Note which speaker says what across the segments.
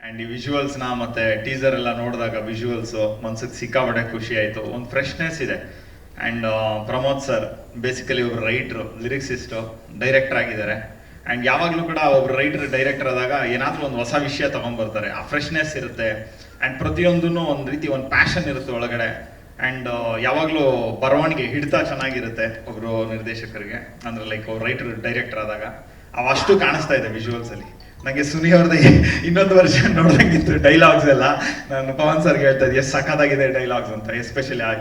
Speaker 1: And ಈ ವಿಜುವಲ್ಸ್ನ ಮತ್ತು teaser ಎಲ್ಲ ನೋಡಿದಾಗ ವಿಜುವಲ್ಸು ಮನ್ಸಿಗೆ ಸಿಕ್ಕಾಪಟ್ಟೆ ಖುಷಿ ಆಯಿತು. ಒಂದು ಫ್ರೆಶ್ನೆಸ್ ಇದೆ. ಆ್ಯಂಡ್ ಪ್ರಮೋದ್ ಸರ್ ಬೇಸಿಕಲಿ ಒಬ್ರು ರೈಟ್ರು, ಲಿರಿಕ್ಸಿಸ್ಟು, ಡೈರೆಕ್ಟರ್ ಆಗಿದ್ದಾರೆ. ಆ್ಯಂಡ್ ಯಾವಾಗಲೂ ಕೂಡ ಒಬ್ರು ರೈಟರ್ ಡೈರೆಕ್ಟರ್ ಆದಾಗ ಏನಾದರೂ ಒಂದು ಹೊಸ ವಿಷಯ ತೊಗೊಂಡ್ಬರ್ತಾರೆ. ಆ ಫ್ರೆಶ್ನೆಸ್ ಇರುತ್ತೆ. ಆ್ಯಂಡ್ ಪ್ರತಿಯೊಂದೂ ಒಂದು ರೀತಿ ಒಂದು ಪ್ಯಾಷನ್ ಇರುತ್ತೆ ಒಳಗಡೆ. ಆ್ಯಂಡ್ ಯಾವಾಗಲೂ ಬರವಣಿಗೆ ಹಿಡಿತ ಚೆನ್ನಾಗಿರುತ್ತೆ ಒಬ್ಬರು ನಿರ್ದೇಶಕರಿಗೆ, ಅಂದರೆ ಲೈಕ್ ಅವ್ರು ರೈಟರ್ ಡೈರೆಕ್ಟರ್ ಆದಾಗ ಅವಷ್ಟು ಕಾಣಿಸ್ತಾ ಇದೆ ವಿಜುವಲ್ಸಲ್ಲಿ. ನನಗೆ ಸುನಿ ಅವ್ರದ್ದು ಇನ್ನೊಂದು ವರ್ಷ ನೋಡೋಂಗಿತ್ತು ಡೈಲಾಗ್ಸ್ ಎಲ್ಲ. ನಾನು ಪವನ್ ಸರ್ಗೆ ಹೇಳ್ತಾ ಇದ್ದೆ ಎಷ್ಟು ಸಖತ್ತಾಗಿದೆ ಡೈಲಾಗ್ಸ್ ಅಂತ. ಎಸ್ಪೆಷಲಿ ಆ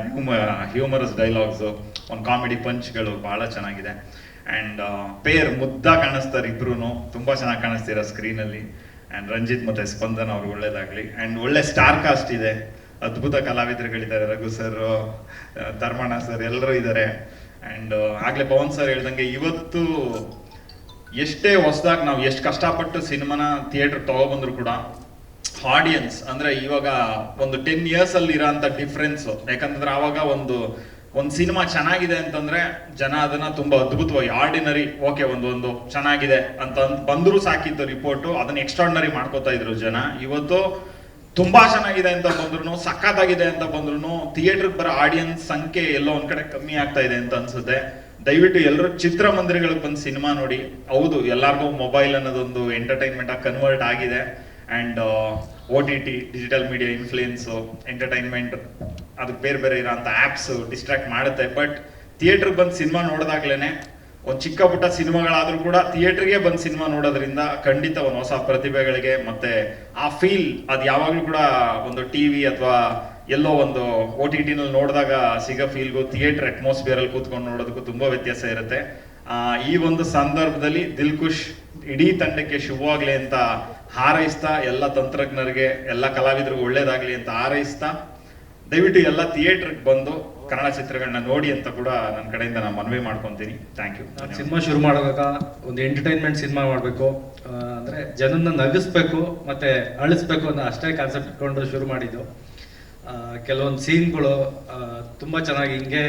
Speaker 1: ಹ್ಯೂಮರಸ್ ಡೈಲಾಗ್ಸು, ಒಂದು ಕಾಮಿಡಿ ಪಂಚ್ಗಳು ಭಾಳ ಚೆನ್ನಾಗಿದೆ. ಆ್ಯಂಡ್ ಪೇರ್ ಮುದ್ದ ಕಾಣಿಸ್ತಾರೆ ಇಬ್ರು, ತುಂಬ ಚೆನ್ನಾಗಿ ಕಾಣಿಸ್ತೀರ ಸ್ಕ್ರೀನಲ್ಲಿ. ಆ್ಯಂಡ್ ರಂಜಿತ್ ಮತ್ತು ಸ್ಪಂದನ್ ಅವ್ರು ಒಳ್ಳೇದಾಗಲಿ. ಆ್ಯಂಡ್ ಒಳ್ಳೆ ಸ್ಟಾರ್ ಕಾಸ್ಟ್ ಇದೆ, ಅದ್ಭುತ ಕಲಾವಿದರುಗಳಿದ್ದಾರೆ. ರಘು ಸರ್, ಧರ್ಮಣ್ಣ ಸರ್ ಎಲ್ಲರೂ ಇದ್ದಾರೆ. ಆ್ಯಂಡ್ ಆಗಲೇ ಪವನ್ ಸರ್ ಹೇಳ್ದಂಗೆ ಇವತ್ತು ಎಷ್ಟೇ ಹೊಸದಾಗಿ ನಾವು ಎಷ್ಟು ಕಷ್ಟಪಟ್ಟು ಸಿನಿಮಾನ ಥಿಯೇಟರ್ ತಗೊಬಂದ್ರು ಕೂಡ ಆಡಿಯನ್ಸ್ ಅಂದರೆ ಇವಾಗ ಒಂದು 10 yearsಲ್ಲಿ ಇರೋಂಥ ಡಿಫ್ರೆನ್ಸು. ಯಾಕಂತಂದ್ರೆ ಆವಾಗ ಒಂದು ಸಿನಿಮಾ ಚೆನ್ನಾಗಿದೆ ಅಂತಂದ್ರೆ ಜನ ಅದನ್ನ ತುಂಬಾ ಅದ್ಭುತವಾಗಿ ಆರ್ಡಿನರಿ, ಓಕೆ ಒಂದು ಚೆನ್ನಾಗಿದೆ ಅಂತ ಬಂದರೂ ಸಾಕಿತ್ತು ರಿಪೋರ್ಟು, ಅದನ್ನ ಎಕ್ಸ್ಟ್ರಾರ್ಡಿನರಿ ಮಾಡ್ಕೋತಾ ಇದ್ರು ಜನ. ಇವತ್ತು ತುಂಬಾ ಚೆನ್ನಾಗಿದೆ ಅಂತ ಬಂದ್ರು, ಸಖತ್ತಾಗಿದೆ ಅಂತ ಬಂದ್ರು ಥಿಯೇಟರ್ಗೆ ಬರೋ ಆಡಿಯನ್ಸ್ ಸಂಖ್ಯೆ ಎಲ್ಲೋ ಒಂದ್ ಕಡೆ ಕಮ್ಮಿ ಆಗ್ತಾ ಇದೆ ಅಂತ ಅನ್ಸುತ್ತೆ. ದಯವಿಟ್ಟು ಎಲ್ಲರೂ ಚಿತ್ರಮಂದಿರಗಳಿಗೆ ಬಂದು ಸಿನಿಮಾ ನೋಡಿ. ಹೌದು, ಎಲ್ಲರಿಗೂ ಮೊಬೈಲ್ ಅನ್ನೋದೊಂದು ಎಂಟರ್ಟೈನ್ಮೆಂಟ್ ಆಗಿ ಕನ್ವರ್ಟ್ ಆಗಿದೆ. And OTT, digital media influence, entertainment, ಅದಕ್ಕೆ ಬೇರೆ ಇರೋಂಥ ಆ್ಯಪ್ಸು ಡಿಸ್ಟ್ರಾಕ್ಟ್ ಮಾಡುತ್ತೆ. ಬಟ್ ಥಿಯೇಟ್ರಿಗೆ ಬಂದು ಸಿನಿಮಾ ನೋಡಿದಾಗ್ಲೇ ಒಂದು ಚಿಕ್ಕ ಪುಟ್ಟ ಸಿನಿಮಾಗಳಾದರೂ ಕೂಡ ಥಿಯೇಟ್ರಿಗೆ ಬಂದು ಸಿನಿಮಾ ನೋಡೋದ್ರಿಂದ ಖಂಡಿತ ಒಂದು ಹೊಸ ಪ್ರತಿಭೆಗಳಿಗೆ ಮತ್ತೆ ಆ ಫೀಲ್ ಅದು ಯಾವಾಗಲೂ ಕೂಡ ಒಂದು TV ಅಥವಾ ಎಲ್ಲೋ ಒಂದು OTTನಲ್ಲಿ ನೋಡಿದಾಗ ಸಿಗೋ ಫೀಲ್ಗೂ ಥಿಯೇಟರ್ ಅಟ್ಮಾಸ್ಫಿಯರಲ್ಲಿ ಕೂತ್ಕೊಂಡು ನೋಡೋದಕ್ಕೂ ತುಂಬ ವ್ಯತ್ಯಾಸ ಇರುತ್ತೆ. ಈ ಒಂದು ಸಂದರ್ಭದಲ್ಲಿ ದಿಲ್ಖುಷ್ ಇಡೀ ತಂಡಕ್ಕೆ ಶುಭವಾಗಲಿ ಅಂತ ಹಾರೈಸ್ತಾ, ಎಲ್ಲ ತಂತ್ರಜ್ಞರಿಗೆ, ಎಲ್ಲ ಕಲಾವಿದರಿಗೂ ಒಳ್ಳೇದಾಗಲಿ ಅಂತ ಹಾರೈಸ್ತಾ, ದಯವಿಟ್ಟು ಎಲ್ಲ ಥಿಯೇಟರ್ಗೆ ಬಂದು ಕನ್ನಡ ಚಿತ್ರಗಳನ್ನ ನೋಡಿ ಅಂತ ಕೂಡ ನನ್ನ ಕಡೆಯಿಂದ ನಾನು ಮನವಿ ಮಾಡ್ಕೊತೀನಿ. Thank you.
Speaker 2: ಸಿನಿಮಾ ಶುರು ಮಾಡುವಾಗ ಒಂದು ಎಂಟರ್ಟೈನ್ಮೆಂಟ್ ಸಿನಿಮಾ ಮಾಡಬೇಕು, ಅಂದರೆ ಜನನ್ನ ನಗಿಸ್ಬೇಕು ಮತ್ತು ಅಳಿಸ್ಬೇಕು ಅನ್ನೋ ಅಷ್ಟೇ ಕಾನ್ಸೆಪ್ಟ್ ಇಟ್ಕೊಂಡು ಶುರು ಮಾಡಿದ್ದು. ಕೆಲವೊಂದು ಸೀನ್ಗಳು ತುಂಬ ಚೆನ್ನಾಗಿ ಹಿಂಗೆ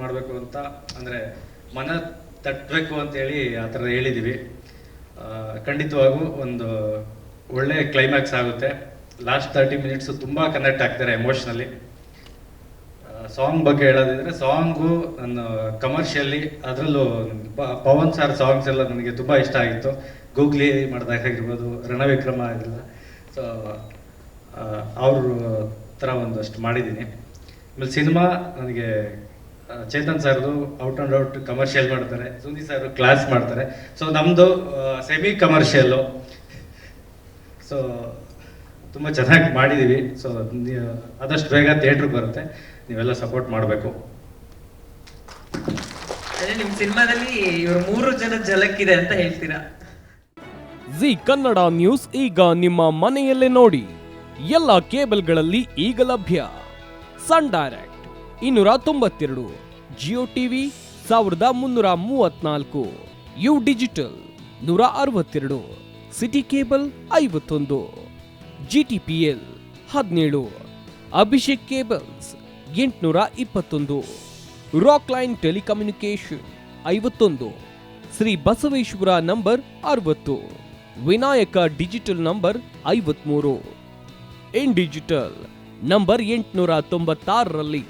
Speaker 2: ಮಾಡಬೇಕು ಅಂತ, ಅಂದರೆ ಮನ ತಟ್ಟಬೇಕು ಅಂತೇಳಿ ಆ ಥರ ಹೇಳಿದ್ದೀವಿ. ಖಂಡಿತವಾಗೂ ಒಂದು ಒಳ್ಳೆ ಕ್ಲೈಮ್ಯಾಕ್ಸ್ ಆಗುತ್ತೆ. ಲಾಸ್ಟ್ 30 minutes ತುಂಬ ಕನೆಕ್ಟ್ ಆಗ್ತಾರೆ ಎಮೋಷ್ನಲಿ. ಸಾಂಗ್ ಬಗ್ಗೆ ಹೇಳೋದಿದ್ರೆ, ಸಾಂಗು ನನ್ನ ಕಮರ್ಷಿಯಲಿ, ಅದರಲ್ಲೂ ಪವನ್ ಸರ್ ಸಾಂಗ್ಸ್ ಎಲ್ಲ ನನಗೆ ತುಂಬ ಇಷ್ಟ ಆಗಿತ್ತು. ಗೂಗ್ಲಿ ಮಾಡಿದಾಗಿರ್ಬೋದು, ರಣವಿಕ್ರಮ ಆಗಿರಲ್ಲ, ಸೊ ಅವ್ರ ಥರ ಒಂದಷ್ಟು ಮಾಡಿದ್ದೀನಿ. ಆಮೇಲೆ ಸಿನಿಮಾ ನನಗೆ ಚೇತನ್ ಸರ್ದು ಔಟ್ ಆ್ಯಂಡ್ ಔಟ್ ಕಮರ್ಷಿಯಲ್ ಮಾಡ್ತಾರೆ, ಸುನಿ ಸರ್ ಕ್ಲಾಸ್ ಮಾಡ್ತಾರೆ. ಸೊ ನಮ್ಮದು ಸೆಮಿ ಕಮರ್ಷಿಯಲ್ಲು. ಸೊ ತುಂಬ ಚೆನ್ನಾಗಿ ಮಾಡಿದ್ದೀವಿ. ಸೊ ಆದಷ್ಟು ಬೇಗ ಥಿಯೇಟ್ರಿಗೆ ಬರುತ್ತೆ, ನೀವೆಲ್ಲ ಸಪೋರ್ಟ್ ಮಾಡಬೇಕು.
Speaker 3: ಅದೇ ನಿಮ್ಮ ಸಿನಿಮಾದಲ್ಲಿ ಇವರು 3 ಜನ ಝಲಕ್ಕಿದೆ ಅಂತ ಹೇಳ್ತೀರಾ?
Speaker 4: ಜಿ ಕನ್ನಡ ನ್ಯೂಸ್ ಈಗ ನಿಮ್ಮ ಮನೆಯಲ್ಲೇ ನೋಡಿ. ಎಲ್ಲ ಕೇಬಲ್ಗಳಲ್ಲಿ ಈಗ ಲಭ್ಯ. Sun Direct 292, Jio TV 1334, U digital 162, city cable 51, GTPL 17, Abhishek cables 821, Rockline telecommunication 51, Shri Basaveshwara number 60, Vinayaka digital number 53, in digital number 896ರಲ್ಲಿ.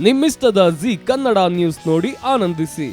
Speaker 4: ನಿಮ್ಮಿಸ್ತದ ಜಿ ಕನ್ನಡ ನ್ಯೂಸ್ ನೋಡಿ ಆನಂದಿಸಿ.